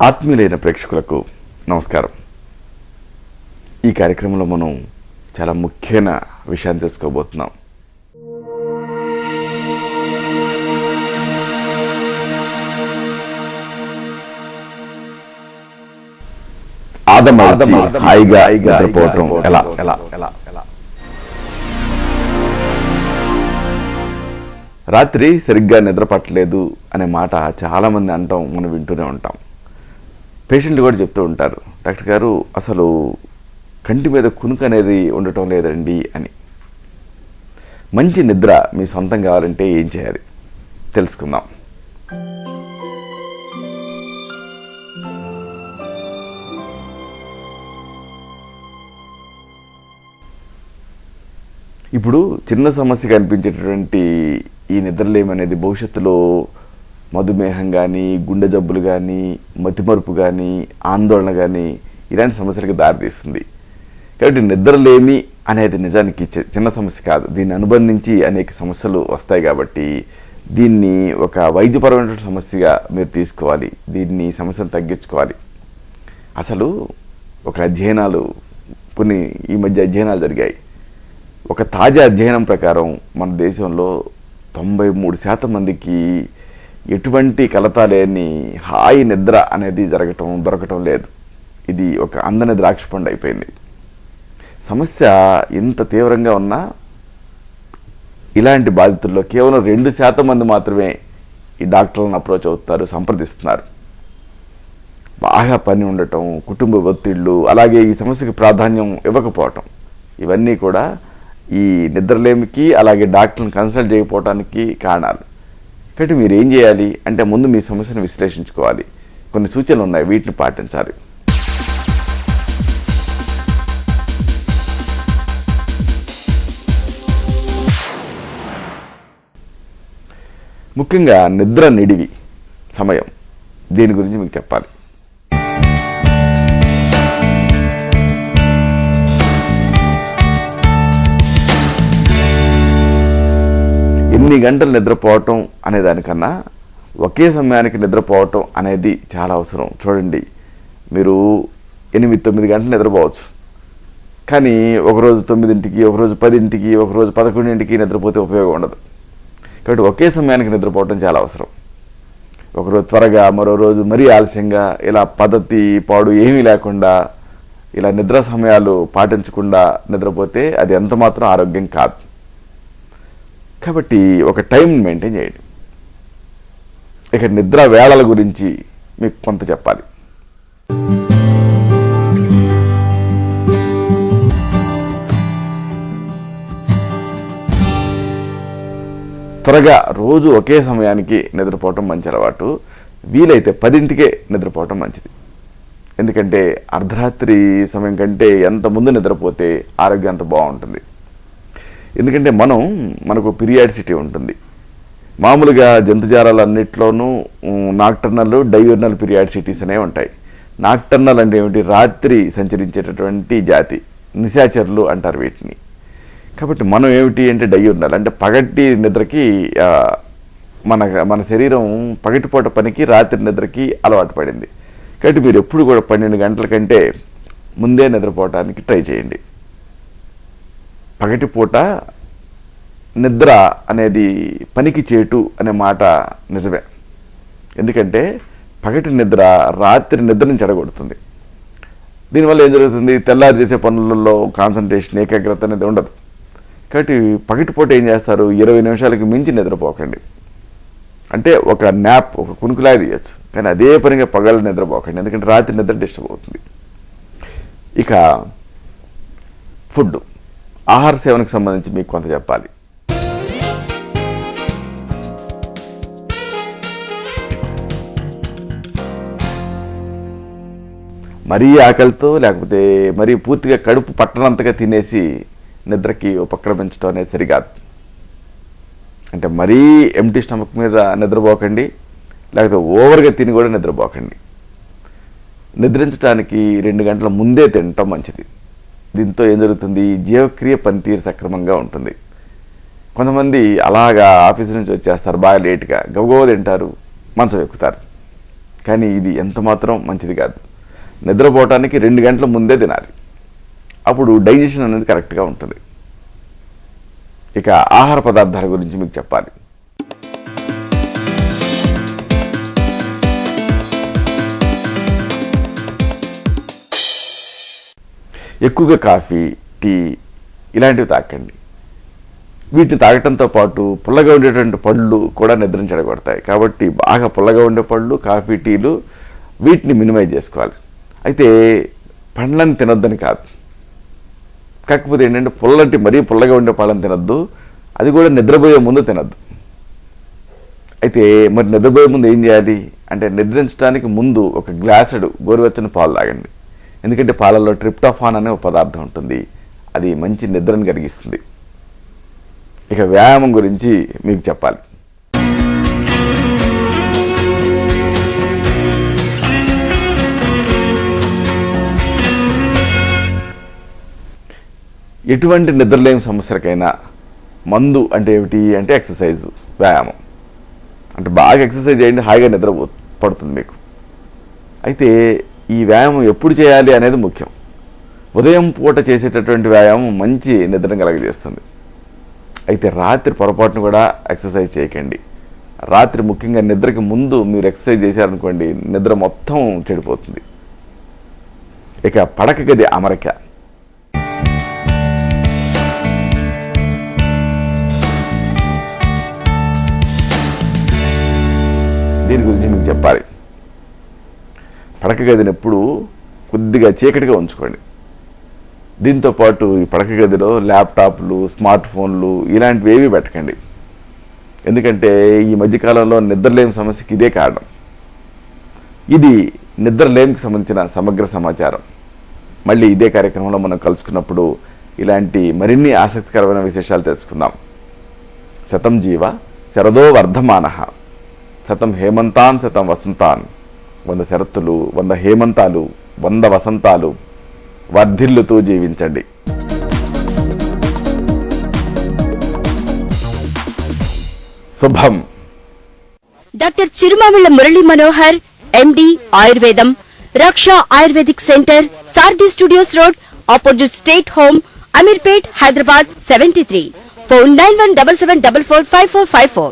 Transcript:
ఆత్మీయులైన ప్రేక్షకులకు నమస్కారం. ఈ కార్యక్రమంలో మనం చాలా ముఖ్యమైన విషయాన్ని తెలుసుకోబోతున్నాం. ఆదమరచి హాయిగా నిద్రపోవటం ఎలా? రాత్రి సరిగ్గా నిద్ర పట్టలేదు అనే మాట చాలామంది అంటాం, మనం వింటూనే ఉంటాం. పేషెంట్లు కూడా చెప్తూ ఉంటారు, డాక్టర్ గారు అసలు కంటి మీద కునుకు అనేది ఉండటం లేదండి అని. మంచి నిద్ర మీ సొంతం కావాలంటే ఏం చేయాలి తెలుసుకుందాం. ఇప్పుడు చిన్న సమస్య కనిపించేటటువంటి ఈ నిద్రలేమి అనేది భవిష్యత్తులో మధుమేహం కానీ, గుండె జబ్బులు కానీ, మతిమరుపు కానీ, ఆందోళన కానీ ఇలాంటి సమస్యలకు దారితీస్తుంది. కాబట్టి నిద్రలేమి అనేది నిజానికి చిన్న సమస్య కాదు, దీన్ని అనుబంధించి అనేక సమస్యలు వస్తాయి. కాబట్టి దీన్ని ఒక వైద్యపరమైన సమస్యగా మీరు తీసుకోవాలి, దీన్ని సమస్యను తగ్గించుకోవాలి. అసలు ఒక ఈ మధ్య అధ్యయనాలు జరిగాయి. ఒక తాజా అధ్యయనం ప్రకారం మన దేశంలో 93% మందికి ఎటువంటి కలత లేని హాయి నిద్ర అనేది దొరకటం లేదు. ఇది ఒక అందని ద్రాక్ష పండు అయిపోయింది. సమస్య ఇంత తీవ్రంగా ఉన్నా ఇలాంటి బాధితుల్లో కేవలం 2% మంది మాత్రమే ఈ డాక్టర్లను అప్రోచ్ అవుతారు, సంప్రదిస్తున్నారు. బాగా పని ఉండటం, కుటుంబ ఒత్తిళ్లు, అలాగే ఈ సమస్యకి ప్రాధాన్యం ఇవ్వకపోవటం, ఇవన్నీ కూడా ఈ నిద్రలేమికి అలాగే డాక్టర్ని కన్సల్ట్ చేయకపోవటానికి కారణాలు. కాబట్టి మీరు ఏం చేయాలి అంటే ముందు మీ సమస్యను విశ్లేషించుకోవాలి. కొన్ని సూచనలు ఉన్నాయి, వీటిని పాటించాలి. ముఖ్యంగా నిద్ర నిడివి సమయం, దీని గురించి మీకు చెప్పాలి. ఎన్ని గంటలు నిద్రపోవటం అనే దానికన్నా ఒకే సమయానికి నిద్రపోవటం అనేది చాలా అవసరం. చూడండి, మీరు 8-9 గంటలు నిద్రపోవచ్చు, కానీ ఒకరోజు 9ంటికి, ఒకరోజు 10ంటికి, ఒకరోజు 11ంటికి నిద్రపోతే ఉపయోగం ఉండదు. కాబట్టి ఒకే సమయానికి నిద్రపోవటం చాలా అవసరం. ఒకరోజు త్వరగా, మరో రోజు మరీ ఆలస్యంగా, ఇలా పద్ధతి పాడు ఏమీ లేకుండా ఇలా నిద్ర సమయాలు పాటించకుండా నిద్రపోతే అది ఎంత మాత్రం ఆరోగ్యం కాదు. కాబట్టి ఒక టైం మెయింటైన్ చేయండి. ఇక నిద్ర వేళల గురించి మీకు కొంత చెప్పాలి. త్వరగా రోజు ఒకే సమయానికి నిద్రపోవటం మంచి అలవాటు. వీలైతే 10ంటికే నిద్రపోవటం మంచిది. ఎందుకంటే అర్ధరాత్రి సమయం కంటే ఎంత ముందు నిద్రపోతే ఆరోగ్యం అంత బాగుంటుంది. ఎందుకంటే మనకు పీరియాడిసిటీ ఉంటుంది. మామూలుగా జంతుజాలాలన్నింటిలోనూ నాక్టర్నల్, డయూర్నల్ పీరియాడిసిటీస్ అనేవి ఉంటాయి. నాక్టర్నల్ అంటే ఏమిటి? రాత్రి సంచరించేటటువంటి జాతి, నిశాచరులు అంటారు వీటిని. కాబట్టి మనం ఏమిటి అంటే డయూర్నల్, అంటే పగటి నిద్రకి మన శరీరం పగటిపూట పనికి, రాత్రి నిద్రకి అలవాటు పడింది. కాబట్టి మీరు ఎప్పుడు కూడా 12 గంటల కంటే ముందే నిద్రపోవటానికి ట్రై చేయండి. పగటిపూట నిద్ర అనేది పనికి చేటు అనే మాట నిజమే. ఎందుకంటే పగటి నిద్ర రాత్రి నిద్రని చెడగొడుతుంది. దీనివల్ల ఏం జరుగుతుంది? తెల్లారి చేసే పనులలో కాన్సన్ట్రేషన్, ఏకాగ్రత అనేది ఉండదు. కాబట్టి పగటిపూట ఏం చేస్తారు? 20 నిమిషాలకి మించి నిద్రపోకండి. అంటే ఒక న్యాప్, ఒక కునుకులాగా తీయచ్చు, కానీ అదే పనిగా పగలు నిద్రపోకండి. ఎందుకంటే రాత్రి నిద్ర డిస్టర్బ్ అవుతుంది. ఇక ఫుడ్, ఆహార సేవనకు సంబంధించి మీకు కొంత చెప్పాలి. మరీ ఆకలితో, లేకపోతే మరీ పూర్తిగా కడుపు పట్టనంతగా తినేసి నిద్రకి ఉపక్రమించడం అనేది సరికాదు. అంటే మరీ ఎంప్టీ స్టమక్ మీద నిద్రపోకండి, లేకపోతే ఓవర్గా తిని కూడా నిద్రపోకండి. నిద్రించడానికి 2 గంటల ముందే తినటం మంచిది. దీంతో ఏం జరుగుతుంది? జీవక్రియ పనితీరు సక్రమంగా ఉంటుంది. కొంతమంది అలాగా ఆఫీస్ నుంచి వచ్చేస్తారు బాగా లేట్గా, గబగబా తింటారు, మంచం ఎక్కుతారు. కానీ ఇది ఎంత మాత్రం మంచిది కాదు. నిద్రపోవటానికి 2 గంటల ముందే తినాలి. అప్పుడు డైజెషన్ అనేది కరెక్ట్గా ఉంటుంది. ఇక ఆహార పదార్థాల గురించి మీకు చెప్పాలి. ఎక్కువగా కాఫీ, టీ ఇలాంటివి తాకండి. వీటిని తాగటంతో పాటు పుల్లగా ఉండేటువంటి పళ్ళు కూడా నిద్రను చెడగొడతాయి. కాబట్టి బాగా పుల్లగా ఉండే పళ్ళు, కాఫీ, టీలు వీటిని మినిమైజ్ చేసుకోవాలి. అయితే పండ్లను తినొద్దని కాదు, కాకపోతే ఏంటంటే మరీ పుల్లగా ఉండే పళ్ళని తినొద్దు, అది కూడా నిద్రపోయే ముందు తినొద్దు. అయితే మరి నిద్రపోయే ముందు ఏం చేయాలి అంటే నిద్రించడానికి ముందు ఒక గ్లాసుడు గోరువెచ్చని పాలు తాగండి. ఎందుకంటే పాలల్లో ట్రిప్టోఫాన్ అనే ఒక పదార్థం ఉంటుంది, అది మంచి నిద్రను కలిగిస్తుంది. ఇక వ్యాయామం గురించి మీకు చెప్పాలి. ఎటువంటి నిద్రలేని సమస్యలకైనా మందు అంటే ఏమిటి అంటే ఎక్సర్సైజు, వ్యాయామం. అంటే బాగా ఎక్సర్సైజ్ చేయండి, హాయిగా నిద్ర పడుతుంది మీకు. అయితే ఈ వ్యాయామం ఎప్పుడు చేయాలి అనేది ముఖ్యం. ఉదయం పూట చేసేటటువంటి వ్యాయామం మంచి నిద్రను కలగజేస్తుంది. అయితే రాత్రి పొరపాటును కూడా ఎక్సర్సైజ్ చేయకండి. రాత్రి ముఖ్యంగా నిద్రకి ముందు మీరు ఎక్సర్సైజ్ చేశారనుకోండి, నిద్ర మొత్తం చెడిపోతుంది. ఇక పడక గది అమరిక. దీని గురించి మీకు చెప్పాలి. పడక గదిని ఎప్పుడు కొద్దిగా చీకటిగా ఉంచుకోండి. దీంతోపాటు ఈ పడక గదిలో ల్యాప్టాప్లు, స్మార్ట్ ఫోన్లు ఇలాంటివి ఏవి పెట్టకండి. ఎందుకంటే ఈ మధ్యకాలంలో నిద్రలేమి సమస్యకి ఇదే కారణం. ఇది నిద్రలేమికి సంబంధించిన సమగ్ర సమాచారం. మళ్ళీ ఇదే కార్యక్రమంలో మనం కలుసుకున్నప్పుడు ఇలాంటి మరిన్ని ఆసక్తికరమైన విశేషాలు తెలుసుకుందాం. శతం జీవ శరదో వర్ధమానః, శతం హేమంతాన్ శతం వసంతాన్. 100 శరత్తులు, 100 హేమంతాలు, 100 వసంతాలు వర్ధిల్లుతూ జీవించండి. శుభం. డాక్టర్ చిరుమామిళ్ల మురళీ మనోహర్, ఎండి, ఆయుర్వేదం, రక్ష ఆయుర్వేదిక్ సెంటర్, సార్డి studios road, opposite state home, Ameerpet, Hyderabad 73. Phone 9177445454.